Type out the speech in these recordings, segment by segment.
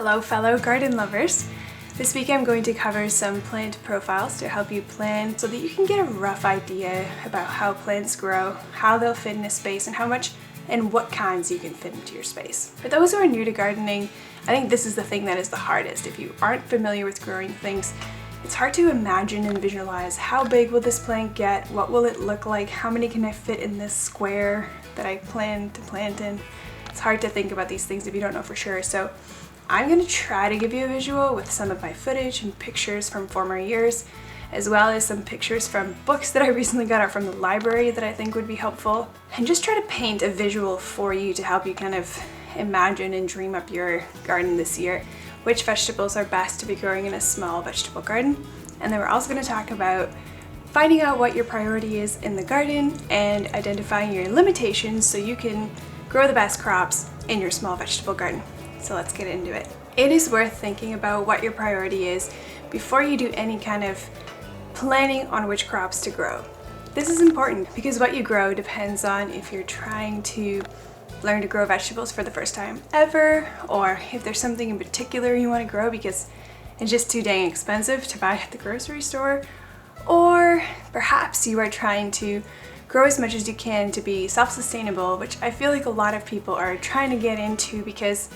Hello fellow garden lovers! This week I'm going to cover some plant profiles to help you plan so that you can get a rough idea about how plants grow, how they'll fit in a space, and how much and what kinds you can fit into your space. For those who are new to gardening, I think this is the thing that is the hardest. If you aren't familiar with growing things, it's hard to imagine and visualize how big will this plant get, what will it look like, how many can I fit in this square that I plan to plant in. It's hard to think about these things if you don't know for sure. So I'm going to try to give you a visual with some of my footage and pictures from former years, as well as some pictures from books that I recently got out from the library that I think would be helpful, and just try to paint a visual for you to help you kind of imagine and dream up your garden this year, which vegetables are best to be growing in a small vegetable garden. And then we're also going to talk about finding out what your priority is in the garden and identifying your limitations so you can grow the best crops in your small vegetable garden. So let's get into it. It is worth thinking about what your priority is before you do any kind of planning on which crops to grow. This is important because what you grow depends on if you're trying to learn to grow vegetables for the first time ever, or if there's something in particular you want to grow because it's just too dang expensive to buy at the grocery store, or perhaps you are trying to grow as much as you can to be self-sustainable, which I feel like a lot of people are trying to get into because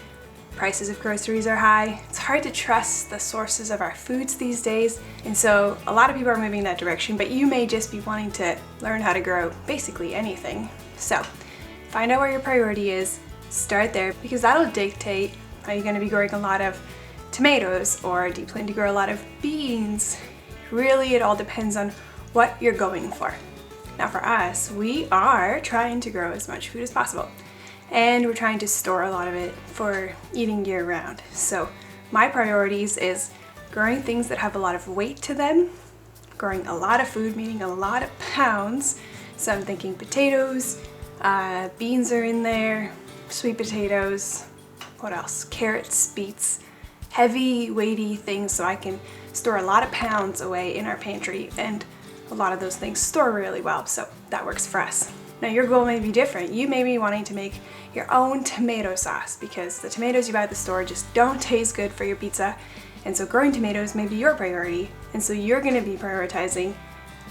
prices of groceries are high. It's hard to trust the sources of our foods these days, and so a lot of people are moving in that direction, but you may just be wanting to learn how to grow basically anything. So find out where your priority is, start there, because that'll dictate, are you going to be growing a lot of tomatoes, or do you plan to grow a lot of beans? Really, it all depends on what you're going for. Now for us, we are trying to grow as much food as possible, and we're trying to store a lot of it for eating year round. So my priorities is growing things that have a lot of weight to them, growing a lot of food, meaning a lot of pounds. So I'm thinking potatoes, beans are in there, sweet potatoes, what else? Carrots, beets, heavy, weighty things so I can store a lot of pounds away in our pantry, and a lot of those things store really well, so that works for us. Now your goal may be different. You may be wanting to make your own tomato sauce because the tomatoes you buy at the store just don't taste good for your pizza, and so growing tomatoes may be your priority, and so you're going to be prioritizing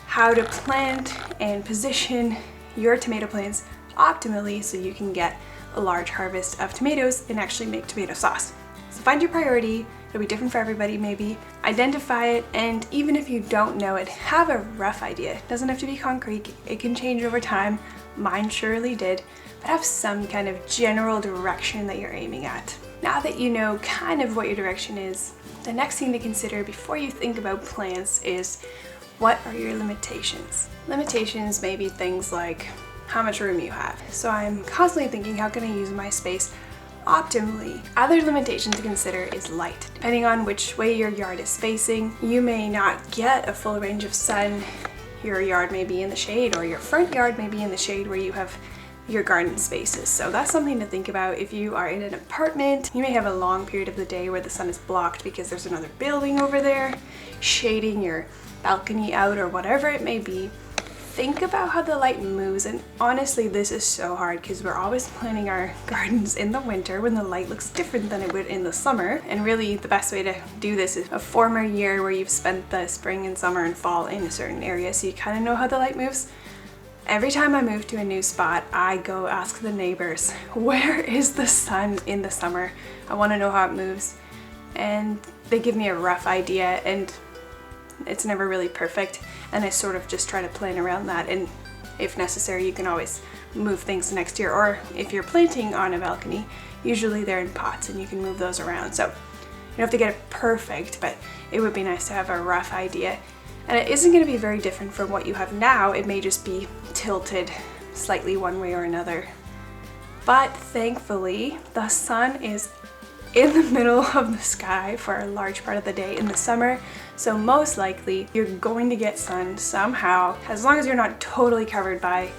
how to plant and position your tomato plants optimally so you can get a large harvest of tomatoes and actually make tomato sauce. So find your priority. It'll be different for everybody maybe. Identify it, and even if you don't know it, have a rough idea. It doesn't have to be concrete. It can change over time. Mine surely did. But have some kind of general direction that you're aiming at. Now that you know kind of what your direction is, the next thing to consider before you think about plants is, what are your limitations? Limitations may be things like how much room you have. So I'm constantly thinking, how can I use my space optimally? Other limitation to consider is light. Depending on which way your yard is facing, you may not get a full range of sun. Your yard may be in the shade, or your front yard may be in the shade where you have your garden spaces. So that's something to think about. If you are in an apartment, you may have a long period of the day where the sun is blocked because there's another building over there shading your balcony out, or whatever it may be. Think about how the light moves, and honestly this is so hard because we're always planting our gardens in the winter when the light looks different than it would in the summer, and really the best way to do this is a former year where you've spent the spring and summer and fall in a certain area so you kind of know how the light moves. Every time I move to a new spot, I go ask the neighbors, where is the sun in the summer? I want to know how it moves, and they give me a rough idea, and it's never really perfect, and I sort of just try to plan around that, and if necessary you can always move things next year, or if you're planting on a balcony, usually they're in pots and you can move those around. So you don't have to get it perfect, but it would be nice to have a rough idea. And it isn't going to be very different from what you have now. It may just be tilted slightly one way or another. But thankfully the sun is in the middle of the sky for a large part of the day in the summer, so most likely you're going to get sun somehow, as long as you're not totally covered by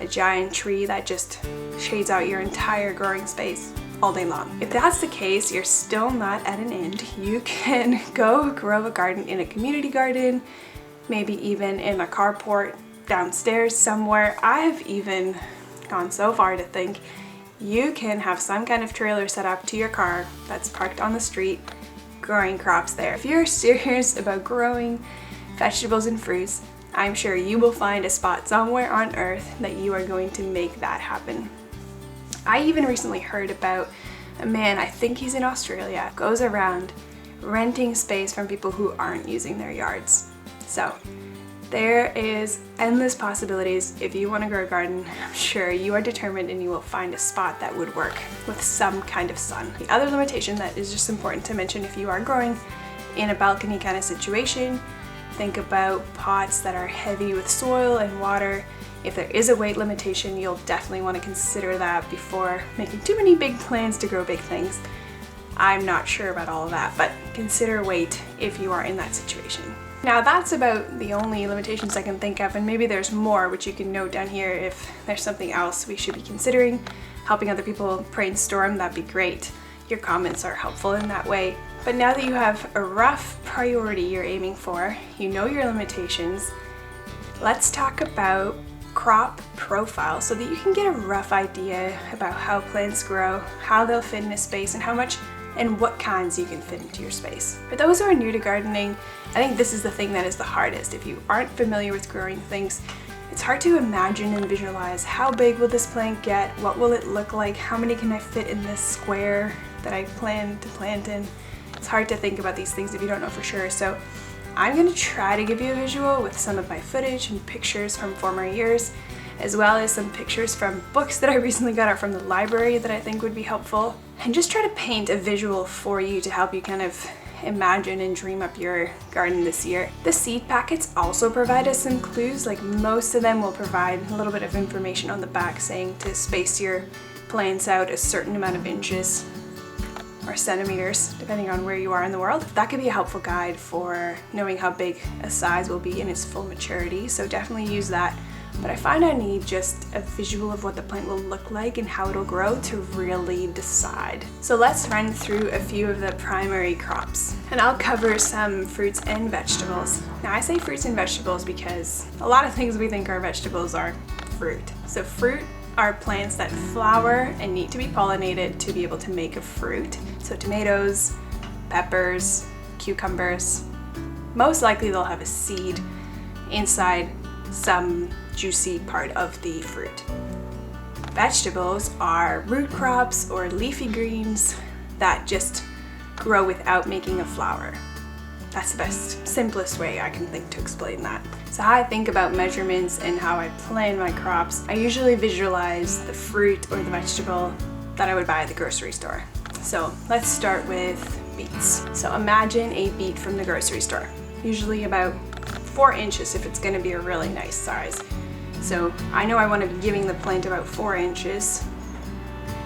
a giant tree that just shades out your entire growing space all day long. If that's the case, you're still not at an end. You can go grow a garden in a community garden, maybe even in a carport downstairs somewhere. I have even gone so far to think you can have some kind of trailer set up to your car that's parked on the street, growing crops there. If you're serious about growing vegetables and fruits, I'm sure you will find a spot somewhere on earth that you are going to make that happen. I even recently heard about a man, I think he's in Australia, goes around renting space from people who aren't using their yards. So there is endless possibilities. If you want to grow a garden, I'm sure you are determined and you will find a spot that would work with some kind of sun. The other limitation that is just important to mention, if you are growing in a balcony kind of situation, think about pots that are heavy with soil and water. If there is a weight limitation, you'll definitely want to consider that before making too many big plans to grow big things. I'm not sure about all of that, but consider weight if you are in that situation. Now that's about the only limitations I can think of, and maybe there's more which you can note down here if there's something else we should be considering. Helping other people brainstorm, that'd be great. Your comments are helpful in that way. But now that you have a rough priority you're aiming for, you know your limitations, let's talk about crop profile so that you can get a rough idea about how plants grow, how they'll fit in a space, and how much and what kinds you can fit into your space. For those who are new to gardening, I think this is the thing that is the hardest. If you aren't familiar with growing things, it's hard to imagine and visualize how big will this plant get, what will it look like, how many can I fit in this square that I plan to plant in. It's hard to think about these things if you don't know for sure. So I'm going to try to give you a visual with some of my footage and pictures from former years, as well as some pictures from books that I recently got out from the library that I think would be helpful, and just try to paint a visual for you to help you kind of imagine and dream up your garden this year. The seed packets also provide us some clues, like most of them will provide a little bit of information on the back saying to space your plants out a certain amount of inches or centimeters, depending on where you are in the world. That could be a helpful guide for knowing how big a size will be in its full maturity, so definitely use that. But I find I need just a visual of what the plant will look like and how it'll grow to really decide. So let's run through a few of the primary crops, and I'll cover some fruits and vegetables. Now I say fruits and vegetables because a lot of things we think are vegetables are fruit. So fruit are plants that flower and need to be pollinated to be able to make a fruit. So tomatoes, peppers, cucumbers, most likely they'll have a seed inside some juicy part of the fruit. Vegetables are root crops or leafy greens that just grow without making a flower. That's the best, simplest way I can think to explain that. So how I think about measurements and how I plan my crops, I usually visualize the fruit or the vegetable that I would buy at the grocery store. So let's start with beets. So imagine a beet from the grocery store, usually about 4 inches if it's going to be a really nice size. So I know I want to be giving the plant about 4 inches.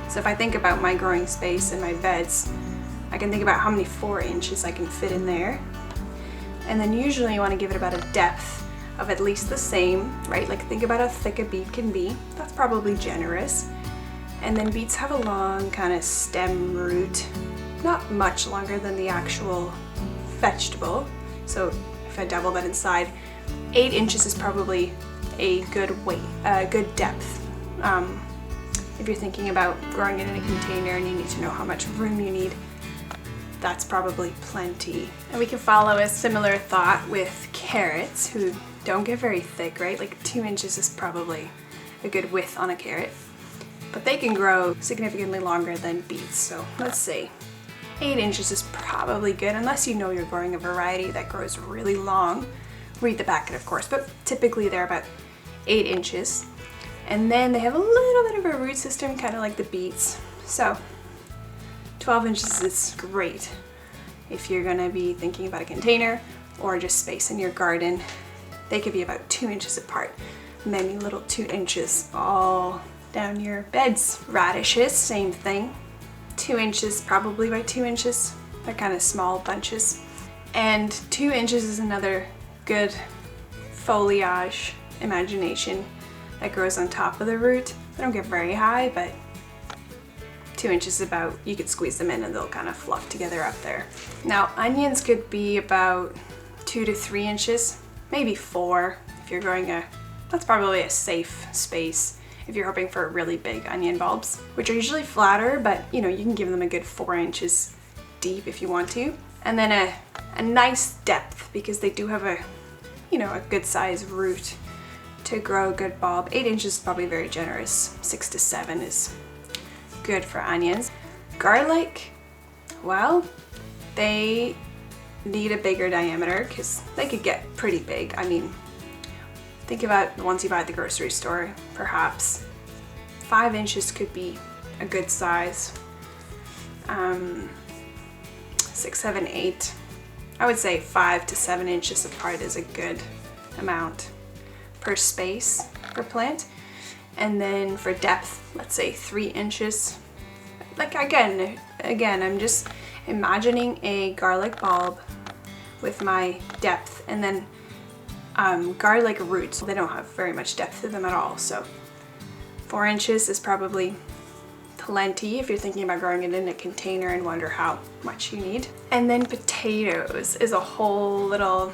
So if I think about my growing space and my beds, I can think about how many 4 inches I can fit in there. And then usually you want to give it about a depth of at least the same, right? Like think about how thick a beet can be. That's probably generous. And then beets have a long kind of stem root, not much longer than the actual vegetable. So if I double that inside, 8 inches is probably a good weight, a good depth. If you're thinking about growing it in a container and you need to know how much room you need, that's probably plenty. And we can follow a similar thought with carrots, who don't get very thick, right? Like 2 inches is probably a good width on a carrot, but they can grow significantly longer than beets. So let's say 8 inches is probably good, unless you know you're growing a variety that grows really long. Read the packet, of course, but typically they're about 8 inches. And then they have a little bit of a root system, kind of like the beets. So 12 inches is great if you're gonna be thinking about a container or just space in your garden. They could be about 2 inches apart. Many little 2 inches all down your beds. Radishes, same thing. 2 inches probably by 2 inches. They're kind of small bunches. And 2 inches is another good foliage imagination that grows on top of the root. They don't get very high, but 2 inches is about, you could squeeze them in and they'll kind of fluff together up there. Now onions could be about 2 to 3 inches, maybe 4 if you're growing that's probably a safe space if you're hoping for really big onion bulbs, which are usually flatter, but you know, you can give them a good 4 inches deep if you want to. And then a nice depth, because they do have a, you know, a good size root to grow a good bulb. 8 inches is probably very generous. 6 to 7 is good for onions. Garlic, well, they need a bigger diameter because they could get pretty big. I mean, think about the ones you buy at the grocery store. Perhaps 5 inches could be a good size. 6, 7, 8. I would say 5 to 7 inches apart is a good amount per space per plant. And then for depth, let's say 3 inches. Like again, I'm just imagining a garlic bulb with my depth, and then garlic roots. They don't have very much depth to them at all, so 4 inches is probably plenty if you're thinking about growing it in a container and wonder how much you need. And then potatoes is a whole little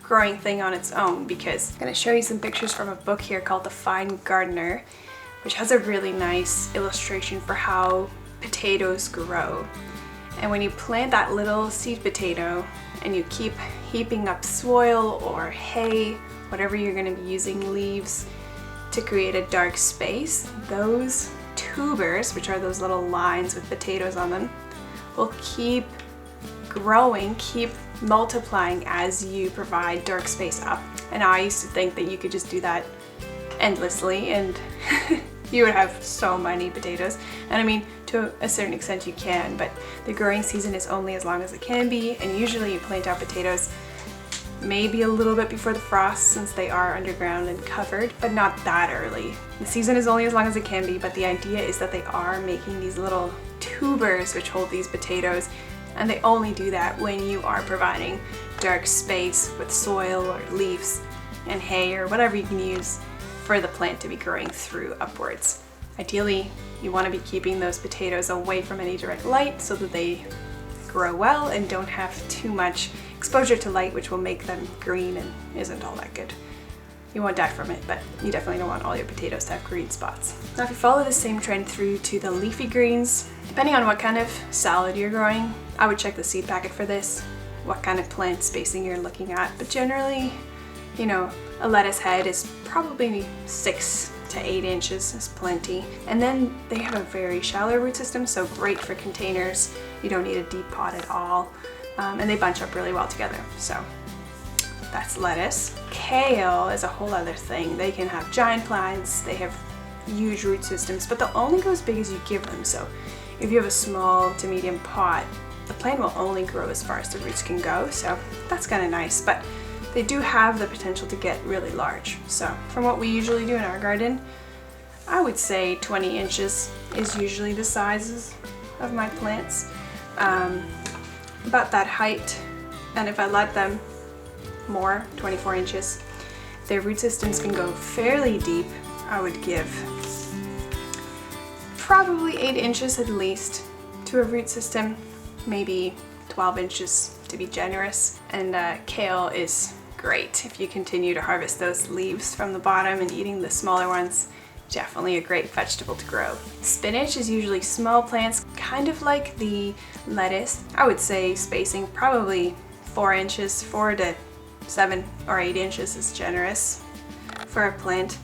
growing thing on its own, because I'm going to show you some pictures from a book here called The Fine Gardener, which has a really nice illustration for how potatoes grow. And when you plant that little seed potato and you keep heaping up soil or hay, whatever you're going to be using, leaves, to create a dark space, those tubers, which are those little lines with potatoes on them, will keep growing, keep multiplying as you provide dark space up. And I used to think that you could just do that endlessly and you would have so many potatoes. And I mean, to a certain extent you can, but the growing season is only as long as it can be, and usually you plant out potatoes maybe a little bit before the frost, since they are underground and covered, but not that early. The season is only as long as it can be, but the idea is that they are making these little tubers which hold these potatoes, and they only do that when you are providing dark space with soil or leaves and hay or whatever you can use for the plant to be growing through upwards. Ideally, you want to be keeping those potatoes away from any direct light so that they grow well and don't have too much exposure to light, which will make them green and isn't all that good. You won't die from it, but you definitely don't want all your potatoes to have green spots. Now, if you follow the same trend through to the leafy greens, depending on what kind of salad you're growing, I would check the seed packet for this, what kind of plant spacing you're looking at. But generally, you know, a lettuce head is probably 6 to 8 inches is plenty. And then they have a very shallow root system, so great for containers. You don't need a deep pot at all. And they bunch up really well together. So that's lettuce. Kale is a whole other thing. They can have giant plants, they have huge root systems, but they'll only go as big as you give them. So if you have a small to medium pot, the plant will only grow as far as the roots can go. So that's kind of nice, but they do have the potential to get really large. So from what we usually do in our garden, I would say 20 inches is usually the sizes of my plants. About that height, and if I let them more, 24 inches. Their root systems can go fairly deep. I would give probably 8 inches at least to a root system, maybe 12 inches to be generous. And kale is great if you continue to harvest those leaves from the bottom and eating the smaller ones. Definitely a great vegetable to grow. Spinach is usually small plants, kind of like the lettuce. I would say spacing probably 4 inches, 4 to 7 or 8 inches is generous for a plant.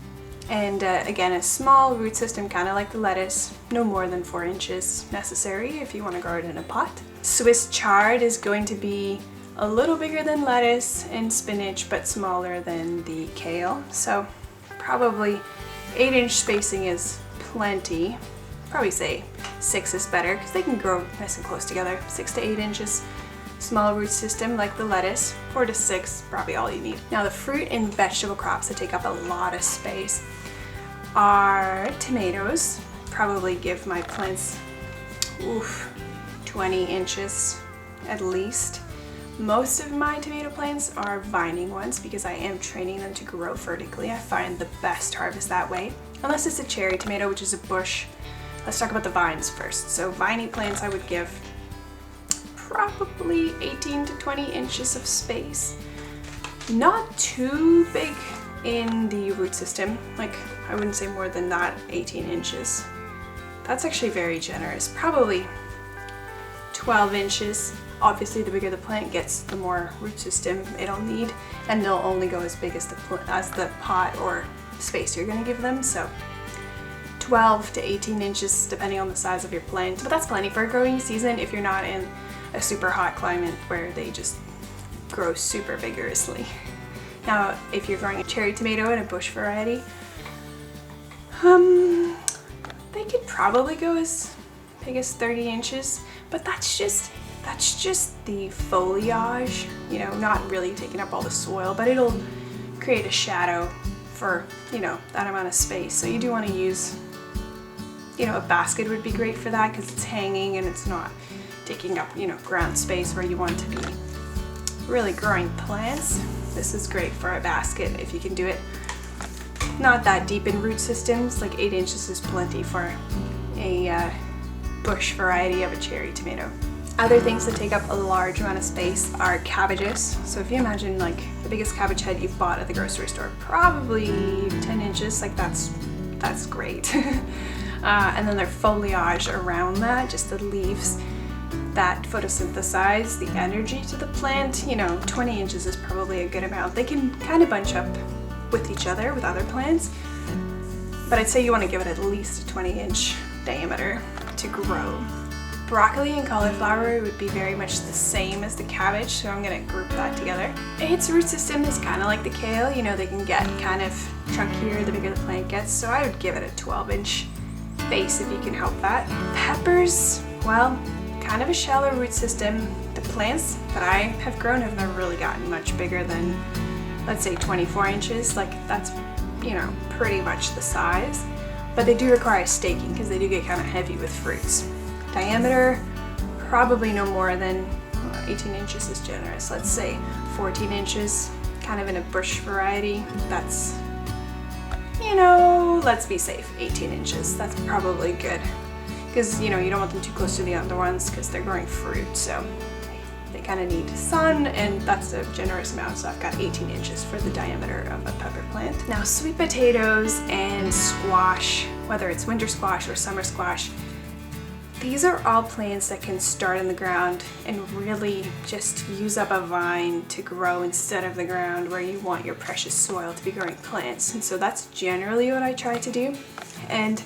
And again, a small root system, kind of like the lettuce, no more than 4 inches necessary if you want to grow it in a pot. Swiss chard is going to be a little bigger than lettuce and spinach, but smaller than the kale. So probably 8-inch spacing is plenty. Probably say 6 is better because they can grow nice and close together. 6 to 8 inches. Small root system like the lettuce. 4 to 6, probably all you need. Now the fruit and vegetable crops that take up a lot of space are tomatoes. Probably give my plants 20 inches at least. Most of my tomato plants are vining ones because I am training them to grow vertically. I find the best harvest that way. Unless it's a cherry tomato, which is a bush. Let's talk about the vines first. So viney plants I would give probably 18 to 20 inches of space. Not too big in the root system. Like I wouldn't say more than that, 18 inches. That's actually very generous, probably 12 inches. Obviously, the bigger the plant gets, the more root system it'll need, and they'll only go as big as the pot or space you're gonna give them. So 12 to 18 inches, depending on the size of your plant. But that's plenty for a growing season if you're not in a super hot climate where they just grow super vigorously. Now, if you're growing a cherry tomato in a bush variety, they could probably go as big as 30 inches, but that's just the foliage, you know, not really taking up all the soil, but it'll create a shadow for, you know, that amount of space. So you do want to use, you know, a basket would be great for that because it's hanging and it's not taking up, you know, ground space where you want to be really growing plants. This is great for a basket if you can do it not that deep in root systems. Like 8 inches is plenty for a bush variety of a cherry tomato. Other things that take up a large amount of space are cabbages. So if you imagine like the biggest cabbage head you've bought at the grocery store, probably 10 inches, like that's great. And then their foliage around that, just the leaves that photosynthesize the energy to the plant, you know, 20 inches is probably a good amount. They can kind of bunch up with each other with other plants, but I'd say you want to give it at least a 20-inch diameter to grow. Broccoli and cauliflower would be very much the same as the cabbage, so I'm going to group that together. Its root system is kind of like the kale, you know, they can get kind of chunkier the bigger the plant gets, so I would give it a 12-inch base if you can help that. Peppers, well, kind of a shallow root system. The plants that I have grown have never really gotten much bigger than, let's say, 24 inches. Like that's, you know, pretty much the size, but they do require staking because they do get kind of heavy with fruits. Diameter, probably no more than 18 inches is generous. Let's say 14 inches, kind of in a bush variety. That's, you know, let's be safe, 18 inches. That's probably good because, you know, you don't want them too close to the other ones because they're growing fruit, so they kind of need sun, and that's a generous amount. So I've got 18 inches for the diameter of a pepper plant. Now, sweet potatoes and squash, whether it's winter squash or summer squash, these are all plants that can start in the ground and really just use up a vine to grow instead of the ground where you want your precious soil to be growing plants. And so that's generally what I try to do. And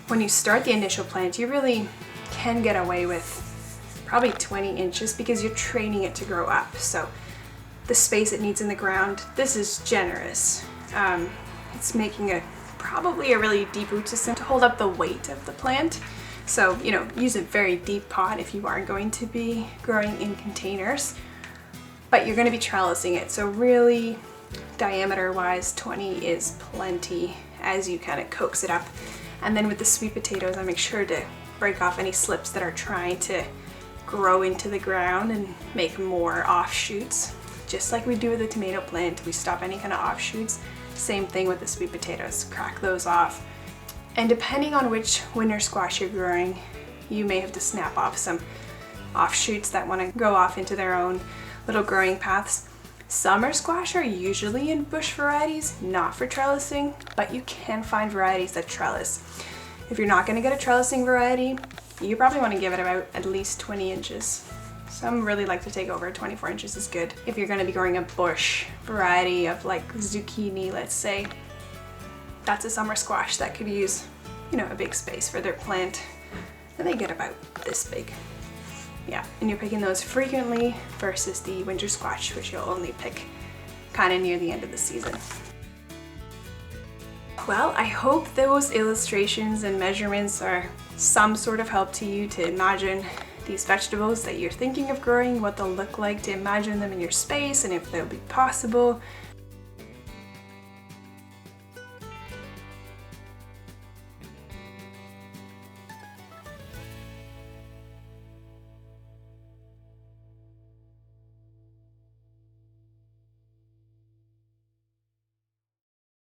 when you start the initial plant, you really can get away with probably 20 inches because you're training it to grow up. So the space it needs in the ground, this is generous. It's making probably a really deep root system to hold up the weight of the plant. So, you know, use a very deep pot if you are going to be growing in containers, but you're going to be trellising it. So really, diameter wise, 20 is plenty as you kind of coax it up. And then with the sweet potatoes, I make sure to break off any slips that are trying to grow into the ground and make more offshoots. Just like we do with the tomato plant, we stop any kind of offshoots. Same thing with the sweet potatoes, crack those off. And depending on which winter squash you're growing, you may have to snap off some offshoots that want to go off into their own little growing paths. Summer squash are usually in bush varieties, not for trellising, but you can find varieties that trellis. If you're not going to get a trellising variety, you probably want to give it about at least 20 inches. Some really like to take over 24 inches is good. If you're going to be growing a bush variety of like zucchini, let's say, that's a summer squash that could use, you know, a big space for their plant, and they get about this big. Yeah, and you're picking those frequently versus the winter squash, which you'll only pick kind of near the end of the season. Well, I hope those illustrations and measurements are some sort of help to you to imagine these vegetables that you're thinking of growing, what they'll look like, to imagine them in your space and if they'll be possible.